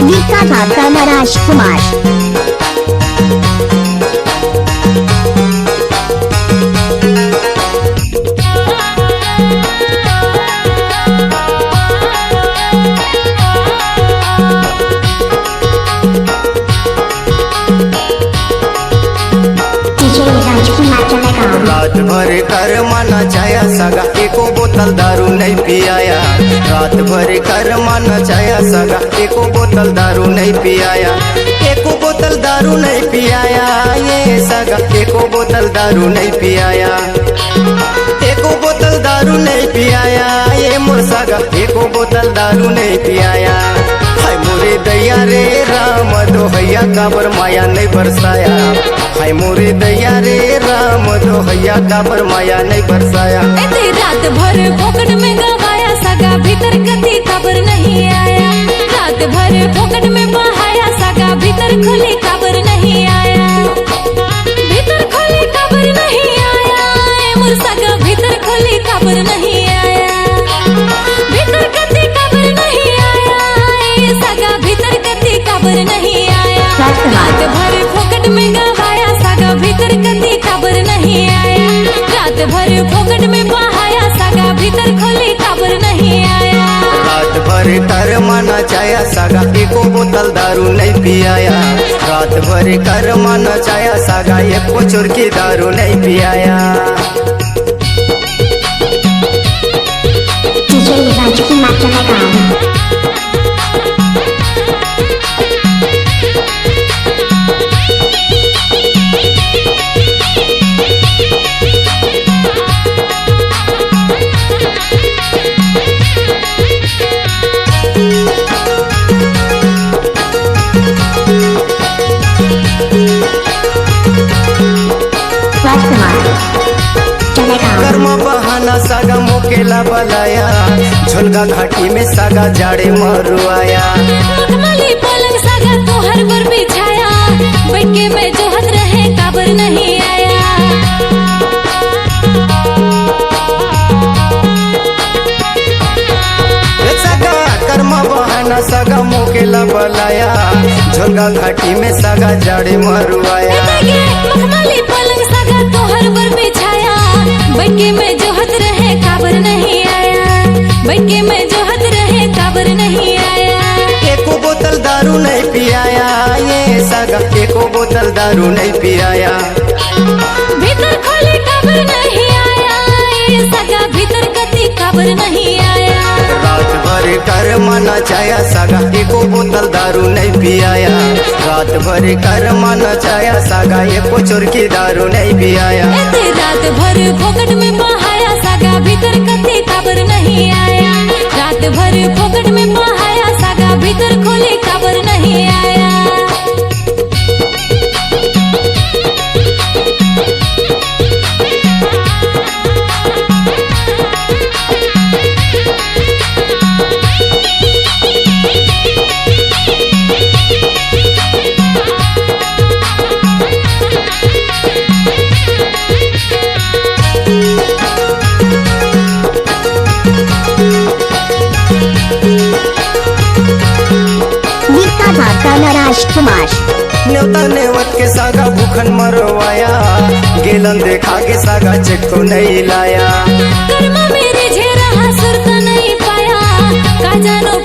गीता ठाकर राजकुमार। रात भर कर माना चाया सगा एको बोतल दारू नहीं पियाया। रात भर कर माना चाया सगा एको बोतल दारू नहीं पियाया। एको बोतल दारू नहीं पियाया ये सगा एको बोतल दारू नहीं पियाया। एको बोतल दारू नहीं पियाया ये मोर सगा एको बोतल दारू नहीं पियाया। हाय मोरे दैया रे राम दो हैया काबर माया नहीं बरसाया। हाय मोरे दैया रे राम दो हैया काबर माया नहीं बरसाया। रात भर फोकट में गवाया सगा भीतर कति काबर नहीं आया। रात भर फोकट में बहाया सगा भीतर खुली काबर नहीं आया। भीतर खुली काबर नहीं आया मोर सगा भीतर खुली काबर नहीं आया। भीतर कति काबर नहीं आया सगा भीतर कति काबर नहीं आया। रात भर फोकट में गवाया सगा भीतर कति काबर नहीं आया। रात भर फोकट में बहाया सगा भीतर खोली काबर नहीं आया। रात भर कर माना चाया सगा एको बोतल दारू नहीं पियाया। रात भर कर माना चाया सगा एको चुरकी दारू नहीं पियाया। कर्म बहाना सागा मोकेला बलाया। झुलगा घाटी में सागा जाड़े मरुआया। मखमली पलंग सागा तोहर पर बिछाया। बैठ के मैं जोहत रहे काबर नहीं आया। सागा कर्म बहाना सागा मोकेला बलाया। झुलगा घाटी में सागा जाड़े मरुआया। मखमली पलंग सागा तोहर पर बिछाया। बैठ के मैं जोहत रहे काबर नहीं आया। बैठ के मैं जोहत रहे काबर नहीं आया। एको बोतल दारू नहीं पियाया ये सागा एको बोतल दारू नहीं पियाया। भीतर खोले काबर नहीं आया ये सगा भीतर कति काबर नहीं आया। रात भर कर माना चाया सगा एको बोतल दारू नहीं पियाया। रात भर कर माना चाया सगा एको चुरकी दारू नहीं पियाया। रात भर फोकट में बहाया सगा भीतर कति काबर नहीं आया। रात भर फोकट में बहाया सगा भीतर खोले काबर नहीं आया। राजकुमार न्योता नेवत के सागा भूखन मरवाया। गेलन देखा के सागा चेक तो नहीं लाया। कर्म मेरे झेरा सुरता नहीं पाया। का जानो